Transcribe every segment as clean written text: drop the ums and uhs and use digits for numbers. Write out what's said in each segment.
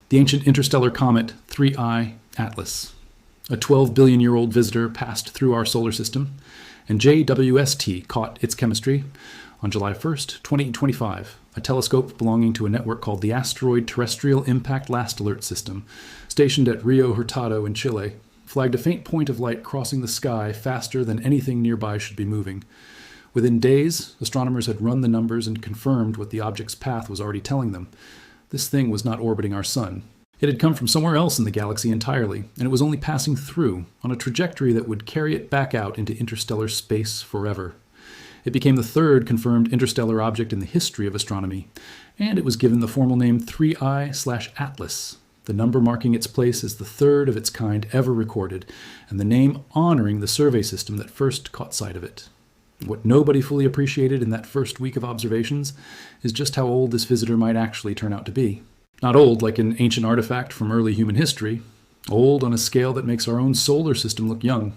The ancient interstellar comet 3IATLAS. A 12 billion year old visitor passed through our solar system, and JWST caught its chemistry on July 1st, 2025. A telescope belonging to a network called the Asteroid Terrestrial Impact Last Alert System, stationed at Rio Hurtado in Chile, flagged a faint point of light crossing the sky faster than anything nearby should be moving. Within days, astronomers had run the numbers and confirmed what the object's path was already telling them. This thing was not orbiting our sun. It had come from somewhere else in the galaxy entirely, and it was only passing through, on a trajectory that would carry it back out into interstellar space forever. It became the third confirmed interstellar object in the history of astronomy, and it was given the formal name 3I/Atlas, the number marking its place as the third of its kind ever recorded, and the name honoring the survey system that first caught sight of it. What nobody fully appreciated in that first week of observations is just how old this visitor might actually turn out to be. Not old like an ancient artifact from early human history, old on a scale that makes our own solar system look young.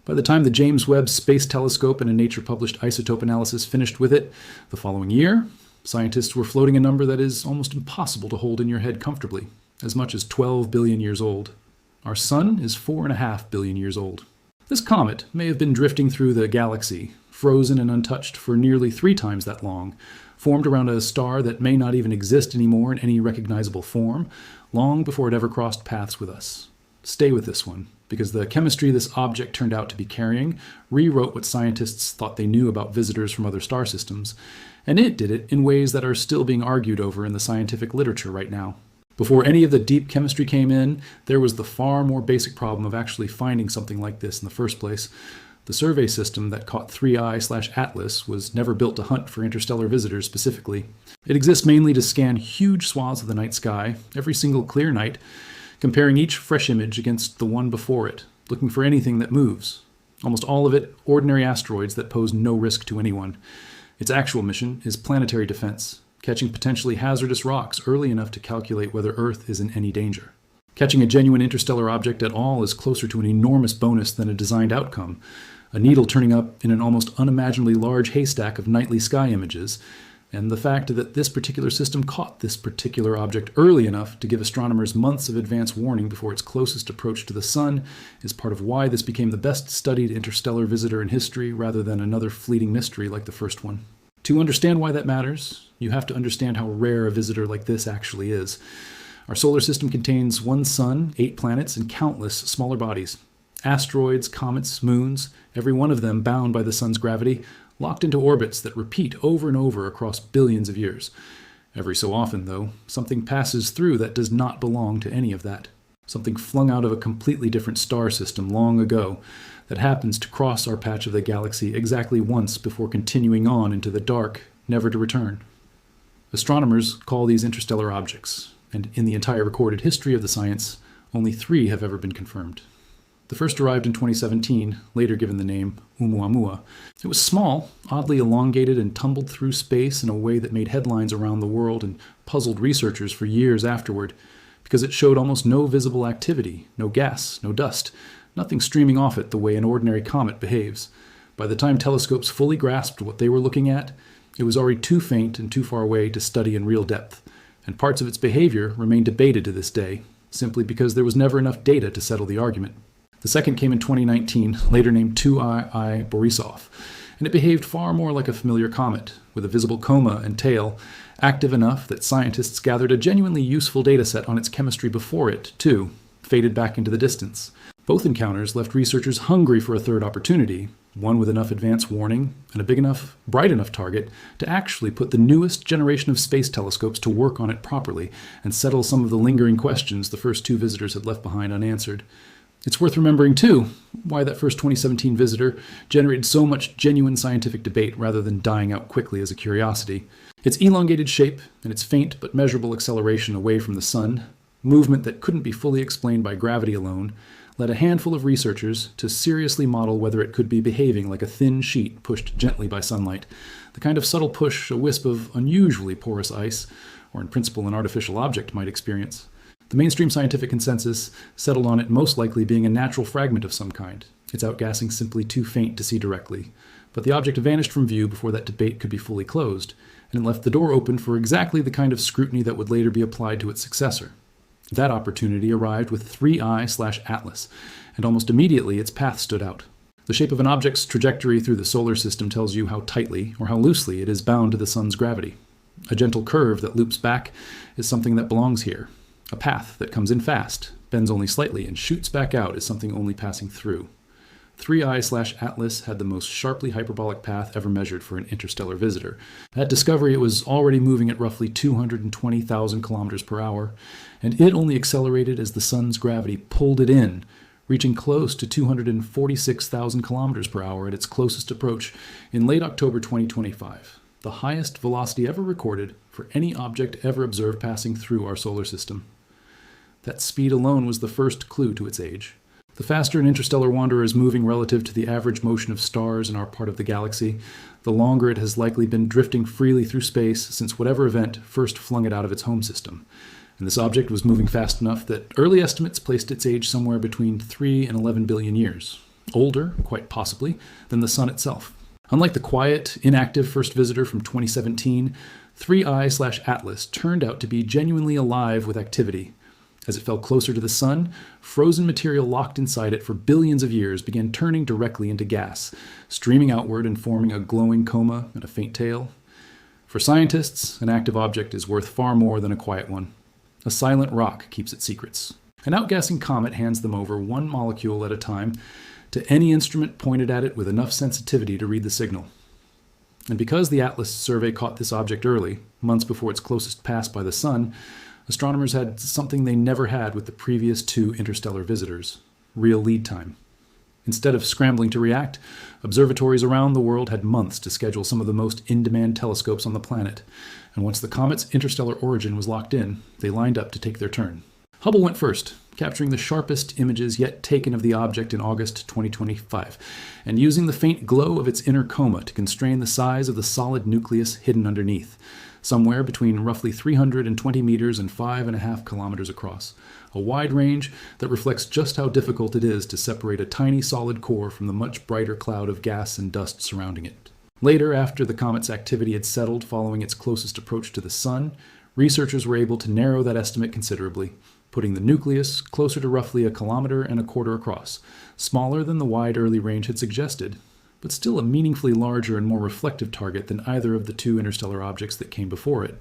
By the time the James Webb Space Telescope and a Nature-published isotope analysis finished with it the following year, scientists were floating a number that is almost impossible to hold in your head comfortably, as much as 12 billion years old. Our sun is 4.5 billion years old. This comet may have been drifting through the galaxy, frozen and untouched for nearly 3 times that long, formed around a star that may not even exist anymore in any recognizable form, long before it ever crossed paths with us. Stay with this one, because the chemistry this object turned out to be carrying rewrote what scientists thought they knew about visitors from other star systems, and it did it in ways that are still being argued over in the scientific literature right now. Before any of the deep chemistry came in, there was the far more basic problem of actually finding something like this in the first place. The survey system that caught 3I/Atlas was never built to hunt for interstellar visitors specifically. It exists mainly to scan huge swaths of the night sky, every single clear night, comparing each fresh image against the one before it, looking for anything that moves. Almost all of it ordinary asteroids that pose no risk to anyone. Its actual mission is planetary defense, catching potentially hazardous rocks early enough to calculate whether Earth is in any danger. Catching a genuine interstellar object at all is closer to an enormous bonus than a designed outcome, a needle turning up in an almost unimaginably large haystack of nightly sky images, and the fact that this particular system caught this particular object early enough to give astronomers months of advance warning before its closest approach to the sun is part of why this became the best studied interstellar visitor in history rather than another fleeting mystery like the first one. To understand why that matters, you have to understand how rare a visitor like this actually is. Our solar system contains one sun, 8 planets, and countless smaller bodies. Asteroids, comets, moons, every one of them bound by the sun's gravity, locked into orbits that repeat over and over across billions of years. Every so often, though, something passes through that does not belong to any of that. Something flung out of a completely different star system long ago that happens to cross our patch of the galaxy exactly once before continuing on into the dark, never to return. Astronomers call these interstellar objects, and in the entire recorded history of the science, only 3 have ever been confirmed. The first arrived in 2017, later given the name Oumuamua. It was small, oddly elongated, and tumbled through space in a way that made headlines around the world and puzzled researchers for years afterward, because it showed almost no visible activity, no gas, no dust, nothing streaming off it the way an ordinary comet behaves. By the time telescopes fully grasped what they were looking at, it was already too faint and too far away to study in real depth, and parts of its behavior remain debated to this day, simply because there was never enough data to settle the argument. The second came in 2019, later named 2I Borisov, and it behaved far more like a familiar comet, with a visible coma and tail, active enough that scientists gathered a genuinely useful dataset on its chemistry before it, too, faded back into the distance. Both encounters left researchers hungry for a third opportunity, one with enough advance warning and a big enough, bright enough target to actually put the newest generation of space telescopes to work on it properly and settle some of the lingering questions the first 2 visitors had left behind unanswered. It's worth remembering, too, why that first 2017 visitor generated so much genuine scientific debate rather than dying out quickly as a curiosity. Its elongated shape and its faint but measurable acceleration away from the sun, movement that couldn't be fully explained by gravity alone, led a handful of researchers to seriously model whether it could be behaving like a thin sheet pushed gently by sunlight, the kind of subtle push a wisp of unusually porous ice, or in principle an artificial object, might experience. The mainstream scientific consensus settled on it most likely being a natural fragment of some kind, its outgassing simply too faint to see directly. But the object vanished from view before that debate could be fully closed, and it left the door open for exactly the kind of scrutiny that would later be applied to its successor. That opportunity arrived with 3I/Atlas, and almost immediately its path stood out. The shape of an object's trajectory through the solar system tells you how tightly or how loosely it is bound to the sun's gravity. A gentle curve that loops back is something that belongs here. A path that comes in fast, bends only slightly, and shoots back out is something only passing through. 3I/Atlas had the most sharply hyperbolic path ever measured for an interstellar visitor. At discovery, it was already moving at roughly 220,000 kilometers per hour, and it only accelerated as the sun's gravity pulled it in, reaching close to 246,000 kilometers per hour at its closest approach in late October 2025, the highest velocity ever recorded for any object ever observed passing through our solar system. That speed alone was the first clue to its age. The faster an interstellar wanderer is moving relative to the average motion of stars in our part of the galaxy, the longer it has likely been drifting freely through space since whatever event first flung it out of its home system. And this object was moving fast enough that early estimates placed its age somewhere between 3 and 11 billion years. Older, quite possibly, than the Sun itself. Unlike the quiet, inactive first visitor from 2017, 3I/Atlas turned out to be genuinely alive with activity. As it fell closer to the Sun, frozen material locked inside it for billions of years began turning directly into gas, streaming outward and forming a glowing coma and a faint tail. For scientists, an active object is worth far more than a quiet one. A silent rock keeps its secrets. An outgassing comet hands them over one molecule at a time to any instrument pointed at it with enough sensitivity to read the signal. And because the Atlas survey caught this object early, months before its closest pass by the Sun, astronomers had something they never had with the previous two interstellar visitors: real lead time. Instead of scrambling to react, observatories around the world had months to schedule some of the most in-demand telescopes on the planet, and once the comet's interstellar origin was locked in, they lined up to take their turn. Hubble went first, capturing the sharpest images yet taken of the object in August 2025, and using the faint glow of its inner coma to constrain the size of the solid nucleus hidden underneath, somewhere between roughly 320 meters and 5.5 kilometers across, a wide range that reflects just how difficult it is to separate a tiny solid core from the much brighter cloud of gas and dust surrounding it. Later, after the comet's activity had settled following its closest approach to the Sun, researchers were able to narrow that estimate considerably, putting the nucleus closer to roughly 1.25 kilometers across, smaller than the wide early range had suggested, but still a meaningfully larger and more reflective target than either of the two interstellar objects that came before it,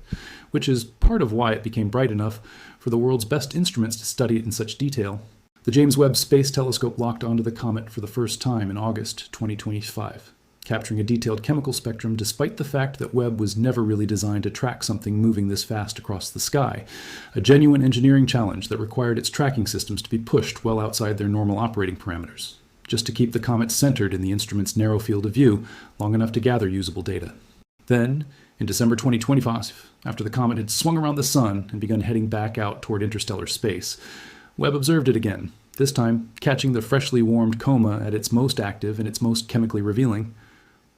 which is part of why it became bright enough for the world's best instruments to study it in such detail. The James Webb Space Telescope locked onto the comet for the first time in August 2025, capturing a detailed chemical spectrum despite the fact that Webb was never really designed to track something moving this fast across the sky, a genuine engineering challenge that required its tracking systems to be pushed well outside their normal operating parameters, just to keep the comet centered in the instrument's narrow field of view long enough to gather usable data. Then, in December 2025, after the comet had swung around the Sun and begun heading back out toward interstellar space, Webb observed it again, this time catching the freshly warmed coma at its most active and its most chemically revealing.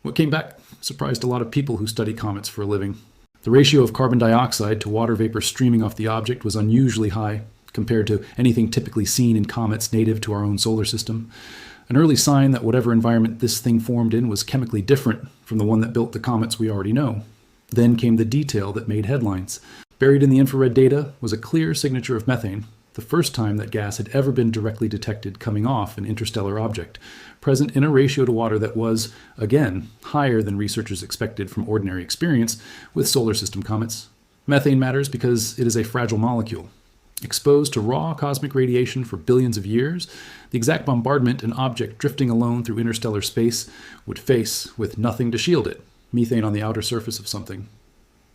What came back surprised a lot of people who study comets for a living. The ratio of carbon dioxide to water vapor streaming off the object was unusually high, compared to anything typically seen in comets native to our own solar system. An early sign that whatever environment this thing formed in was chemically different from the one that built the comets we already know. Then came the detail that made headlines. Buried in the infrared data was a clear signature of methane, the first time that gas had ever been directly detected coming off an interstellar object, present in a ratio to water that was, again, higher than researchers expected from ordinary experience with solar system comets. Methane matters because it is a fragile molecule. Exposed to raw cosmic radiation for billions of years, the exact bombardment an object drifting alone through interstellar space would face with nothing to shield it, methane on the outer surface of something.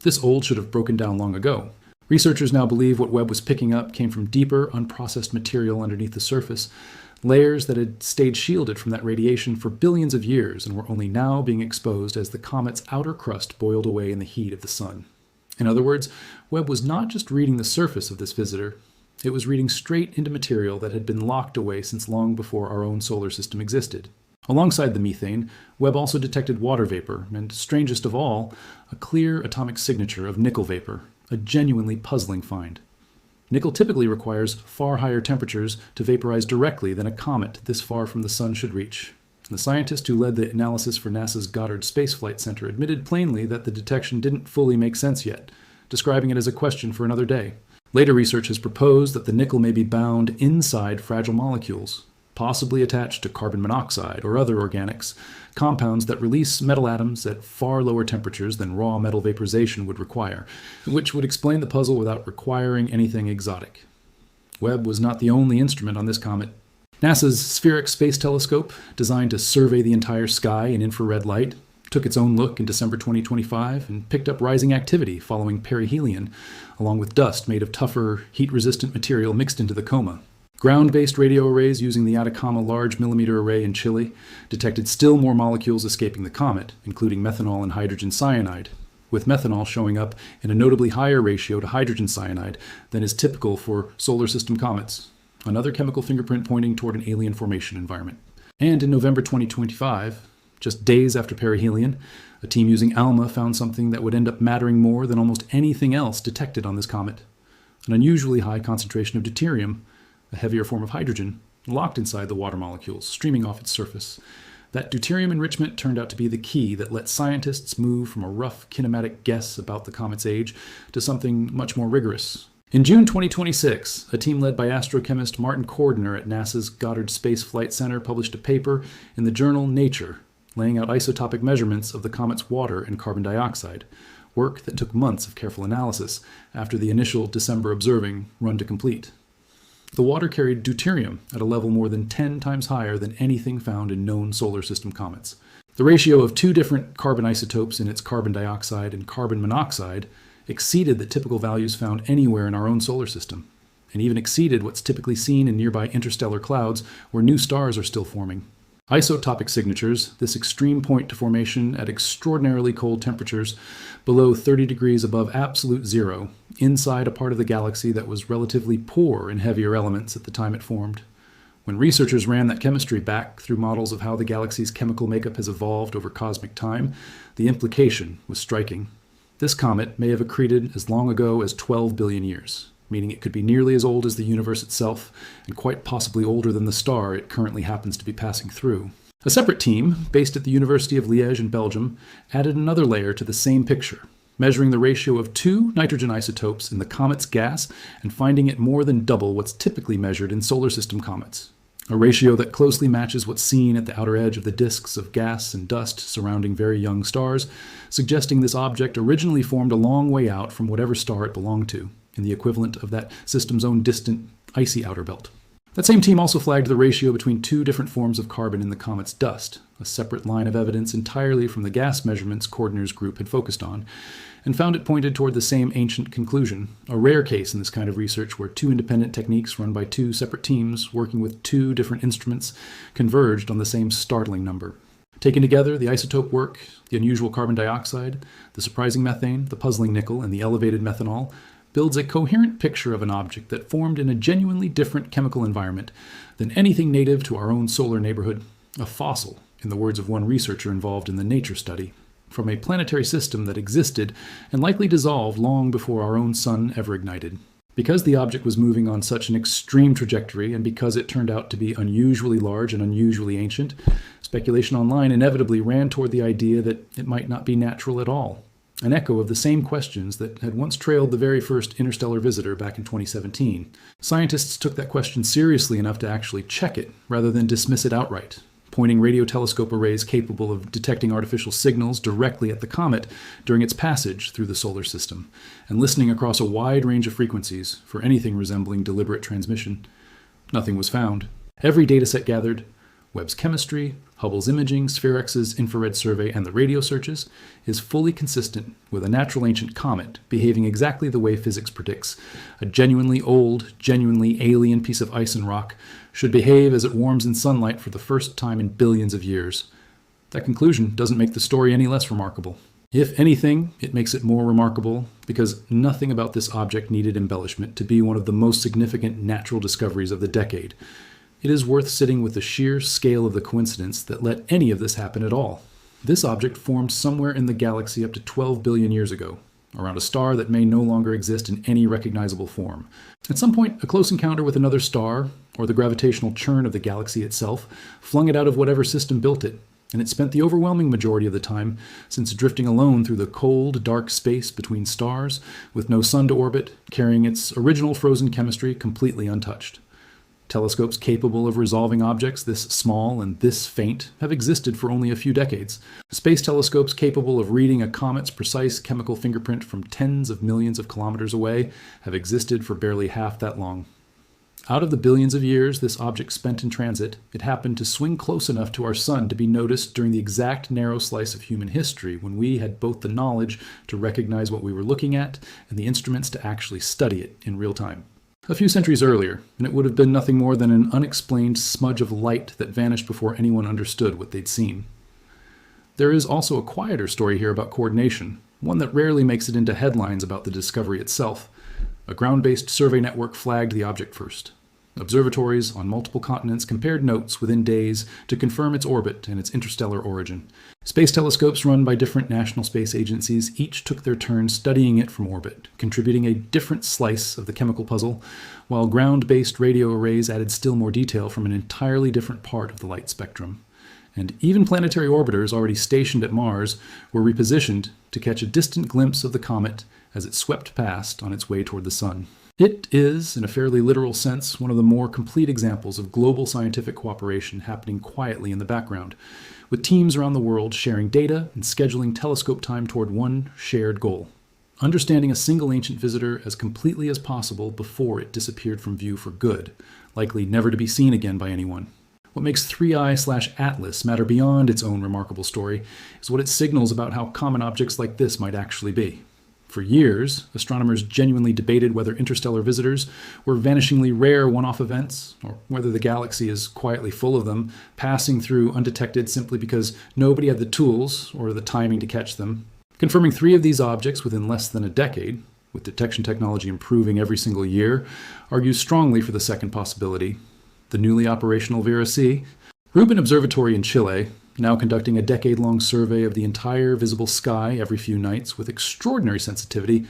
This old should have broken down long ago. Researchers now believe what Webb was picking up came from deeper, unprocessed material underneath the surface, layers that had stayed shielded from that radiation for billions of years and were only now being exposed as the comet's outer crust boiled away in the heat of the Sun. In other words, Webb was not just reading the surface of this visitor, it was reading straight into material that had been locked away since long before our own solar system existed. Alongside the methane, Webb also detected water vapor, and strangest of all, a clear atomic signature of nickel vapor, a genuinely puzzling find. Nickel typically requires far higher temperatures to vaporize directly than a comet this far from the Sun should reach. The scientist who led the analysis for NASA's Goddard Space Flight Center admitted plainly that the detection didn't fully make sense yet, describing it as a question for another day. Later research has proposed that the nickel may be bound inside fragile molecules, possibly attached to carbon monoxide or other organics, compounds that release metal atoms at far lower temperatures than raw metal vaporization would require, which would explain the puzzle without requiring anything exotic. Webb was not the only instrument on this comet. NASA's Spheric Space Telescope, designed to survey the entire sky in infrared light, took its own look in December 2025 and picked up rising activity following perihelion, along with dust made of tougher, heat-resistant material mixed into the coma. Ground-based radio arrays using the Atacama Large Millimeter Array in Chile detected still more molecules escaping the comet, including methanol and hydrogen cyanide, with methanol showing up in a notably higher ratio to hydrogen cyanide than is typical for solar system comets, another chemical fingerprint pointing toward an alien formation environment. And in November 2025, just days after perihelion, a team using ALMA found something that would end up mattering more than almost anything else detected on this comet: an unusually high concentration of deuterium, a heavier form of hydrogen, locked inside the water molecules, streaming off its surface. That deuterium enrichment turned out to be the key that let scientists move from a rough kinematic guess about the comet's age to something much more rigorous. In June 2026, a team led by astrochemist Martin Cordner at NASA's Goddard Space Flight Center published a paper in the journal Nature, laying out isotopic measurements of the comet's water and carbon dioxide, work that took months of careful analysis after the initial December observing run to complete. The water carried deuterium at a level more than 10 times higher than anything found in known solar system comets. The ratio of two different carbon isotopes in its carbon dioxide and carbon monoxide exceeded the typical values found anywhere in our own solar system, and even exceeded what's typically seen in nearby interstellar clouds where new stars are still forming. Isotopic signatures, this extreme point to formation at extraordinarily cold temperatures below 30 degrees above absolute zero, inside a part of the galaxy that was relatively poor in heavier elements at the time it formed. When researchers ran that chemistry back through models of how the galaxy's chemical makeup has evolved over cosmic time, the implication was striking. This comet may have accreted as long ago as 12 billion years, meaning it could be nearly as old as the universe itself, and quite possibly older than the star it currently happens to be passing through. A separate team, based at the University of Liège in Belgium, added another layer to the same picture, measuring the ratio of two nitrogen isotopes in the comet's gas and finding it more than double what's typically measured in solar system comets, a ratio that closely matches what's seen at the outer edge of the disks of gas and dust surrounding very young stars, suggesting this object originally formed a long way out from whatever star it belonged to, in the equivalent of that system's own distant, icy outer belt. That same team also flagged the ratio between two different forms of carbon in the comet's dust, a separate line of evidence entirely from the gas measurements Cordner's group had focused on, and found it pointed toward the same ancient conclusion, a rare case in this kind of research where two independent techniques run by two separate teams working with two different instruments converged on the same startling number. Taken together, the isotope work, the unusual carbon dioxide, the surprising methane, the puzzling nickel, and the elevated methanol builds a coherent picture of an object that formed in a genuinely different chemical environment than anything native to our own solar neighborhood, a fossil, in the words of one researcher involved in the Nature study, from a planetary system that existed and likely dissolved long before our own sun ever ignited. Because the object was moving on such an extreme trajectory, and because it turned out to be unusually large and unusually ancient, speculation online inevitably ran toward the idea that it might not be natural at all, an echo of the same questions that had once trailed the very first interstellar visitor back in 2017. Scientists took that question seriously enough to actually check it, rather than dismiss it outright, pointing radio telescope arrays capable of detecting artificial signals directly at the comet during its passage through the solar system, and listening across a wide range of frequencies for anything resembling deliberate transmission. Nothing was found. Every dataset gathered, Webb's chemistry, Hubble's imaging, SpherX's infrared survey, and the radio searches, is fully consistent with a natural ancient comet behaving exactly the way physics predicts. A genuinely old, genuinely alien piece of ice and rock should behave as it warms in sunlight for the first time in billions of years. That conclusion doesn't make the story any less remarkable. If anything, it makes it more remarkable because nothing about this object needed embellishment to be one of the most significant natural discoveries of the decade. It is worth sitting with the sheer scale of the coincidence that let any of this happen at all. This object formed somewhere in the galaxy up to 12 billion years ago, around a star that may no longer exist in any recognizable form. At some point, a close encounter with another star, or the gravitational churn of the galaxy itself, flung it out of whatever system built it, and it spent the overwhelming majority of the time since drifting alone through the cold, dark space between stars, with no sun to orbit, carrying its original frozen chemistry completely untouched. Telescopes capable of resolving objects this small and this faint have existed for only a few decades. Space telescopes capable of reading a comet's precise chemical fingerprint from tens of millions of kilometers away have existed for barely half that long. Out of the billions of years this object spent in transit, it happened to swing close enough to our sun to be noticed during the exact narrow slice of human history when we had both the knowledge to recognize what we were looking at and the instruments to actually study it in real time. A few centuries earlier, and it would have been nothing more than an unexplained smudge of light that vanished before anyone understood what they'd seen. There is also a quieter story here about coordination, one that rarely makes it into headlines about the discovery itself. A ground-based survey network flagged the object first. Observatories on multiple continents compared notes within days to confirm its orbit and its interstellar origin. Space telescopes run by different national space agencies each took their turn studying it from orbit, contributing a different slice of the chemical puzzle, while ground-based radio arrays added still more detail from an entirely different part of the light spectrum. And even planetary orbiters already stationed at Mars were repositioned to catch a distant glimpse of the comet as it swept past on its way toward the sun. It is, in a fairly literal sense, one of the more complete examples of global scientific cooperation happening quietly in the background, with teams around the world sharing data and scheduling telescope time toward one shared goal: understanding a single ancient visitor as completely as possible before it disappeared from view for good, likely never to be seen again by anyone. What makes 3I/Atlas matter beyond its own remarkable story is what it signals about how common objects like this might actually be. For years, astronomers genuinely debated whether interstellar visitors were vanishingly rare one-off events, or whether the galaxy is quietly full of them, passing through undetected simply because nobody had the tools or the timing to catch them. Confirming 3 of these objects within less than a decade, with detection technology improving every single year, argues strongly for the second possibility: the newly operational Vera C. Rubin Observatory in Chile, now conducting a decade-long survey of the entire visible sky every few nights with extraordinary sensitivity,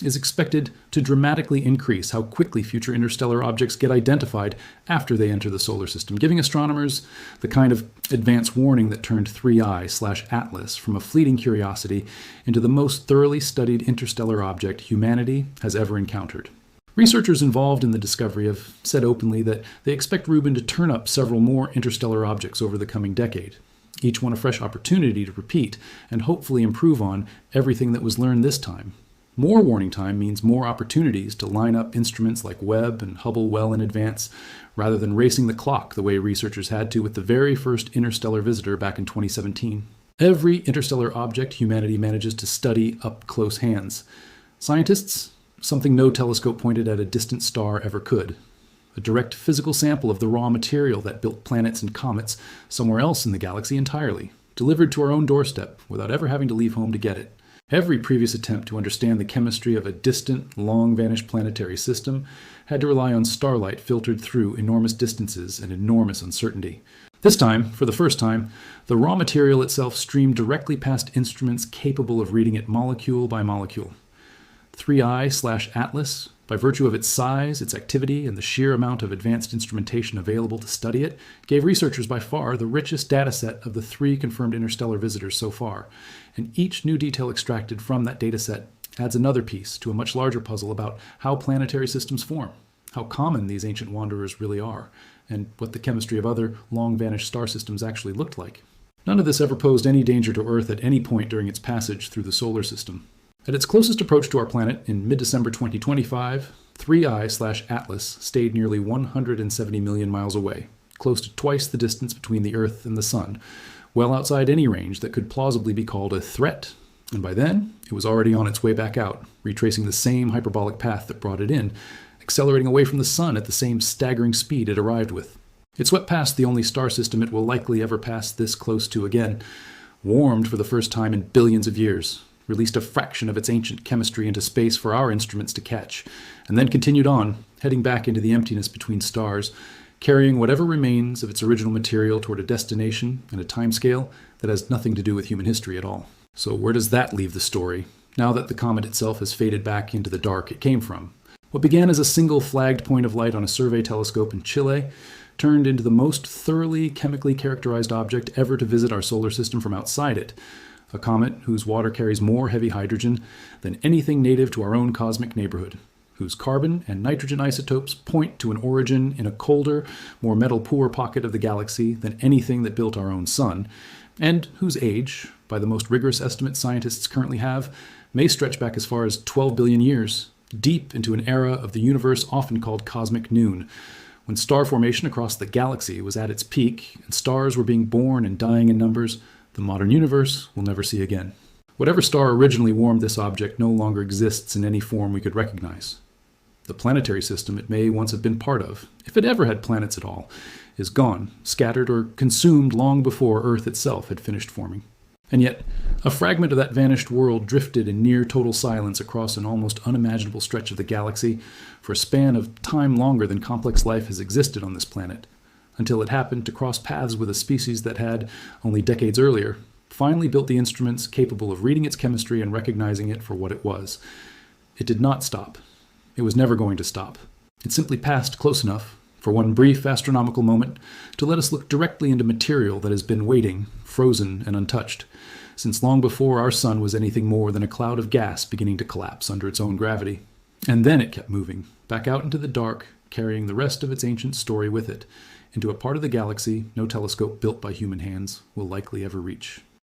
is expected to dramatically increase how quickly future interstellar objects get identified after they enter the solar system, giving astronomers the kind of advance warning that turned 3I/Atlas from a fleeting curiosity into the most thoroughly studied interstellar object humanity has ever encountered. Researchers involved in the discovery have said openly that they expect Rubin to turn up several more interstellar objects over the coming decade, each one a fresh opportunity to repeat and hopefully improve on everything that was learned this time. More warning time means more opportunities to line up instruments like Webb and Hubble well in advance, rather than racing the clock the way researchers had to with the very first interstellar visitor back in 2017. Every interstellar object humanity manages to study up close hands. Scientists, something no telescope pointed at a distant star ever could. A direct physical sample of the raw material that built planets and comets somewhere else in the galaxy entirely, delivered to our own doorstep without ever having to leave home to get it. Every previous attempt to understand the chemistry of a distant, long-vanished planetary system had to rely on starlight filtered through enormous distances and enormous uncertainty. This time, for the first time, the raw material itself streamed directly past instruments capable of reading it molecule by molecule. 3I/Atlas, by virtue of its size, its activity, and the sheer amount of advanced instrumentation available to study it, gave researchers by far the richest dataset of the 3 confirmed interstellar visitors so far, and each new detail extracted from that dataset adds another piece to a much larger puzzle about how planetary systems form, how common these ancient wanderers really are, and what the chemistry of other long-vanished star systems actually looked like. None of this ever posed any danger to Earth at any point during its passage through the solar system. At its closest approach to our planet in mid-December 2025, 3I/Atlas stayed nearly 170 million miles away, close to twice the distance between the Earth and the Sun, well outside any range that could plausibly be called a threat. And by then, it was already on its way back out, retracing the same hyperbolic path that brought it in, accelerating away from the Sun at the same staggering speed it arrived with. It swept past the only star system it will likely ever pass this close to again, warmed for the first time in billions of years, released a fraction of its ancient chemistry into space for our instruments to catch, and then continued on, heading back into the emptiness between stars, carrying whatever remains of its original material toward a destination and a timescale that has nothing to do with human history at all. So where does that leave the story, now that the comet itself has faded back into the dark it came from? What began as a single flagged point of light on a survey telescope in Chile turned into the most thoroughly chemically characterized object ever to visit our solar system from outside it. A comet whose water carries more heavy hydrogen than anything native to our own cosmic neighborhood, whose carbon and nitrogen isotopes point to an origin in a colder, more metal-poor pocket of the galaxy than anything that built our own sun, and whose age, by the most rigorous estimates scientists currently have, may stretch back as far as 12 billion years, deep into an era of the universe often called cosmic noon, when star formation across the galaxy was at its peak and stars were being born and dying in numbers the modern universe will never see again. Whatever star originally warmed this object no longer exists in any form we could recognize. The planetary system it may once have been part of, if it ever had planets at all, is gone, scattered or consumed long before Earth itself had finished forming. And yet, a fragment of that vanished world drifted in near total silence across an almost unimaginable stretch of the galaxy for a span of time longer than complex life has existed on this planet, until it happened to cross paths with a species that had, only decades earlier, finally built the instruments capable of reading its chemistry and recognizing it for what it was. It did not stop. It was never going to stop. It simply passed close enough, for one brief astronomical moment, to let us look directly into material that has been waiting, frozen and untouched, since long before our sun was anything more than a cloud of gas beginning to collapse under its own gravity. And then it kept moving, back out into the dark, carrying the rest of its ancient story with it, into a part of the galaxy no telescope built by human hands will likely ever reach.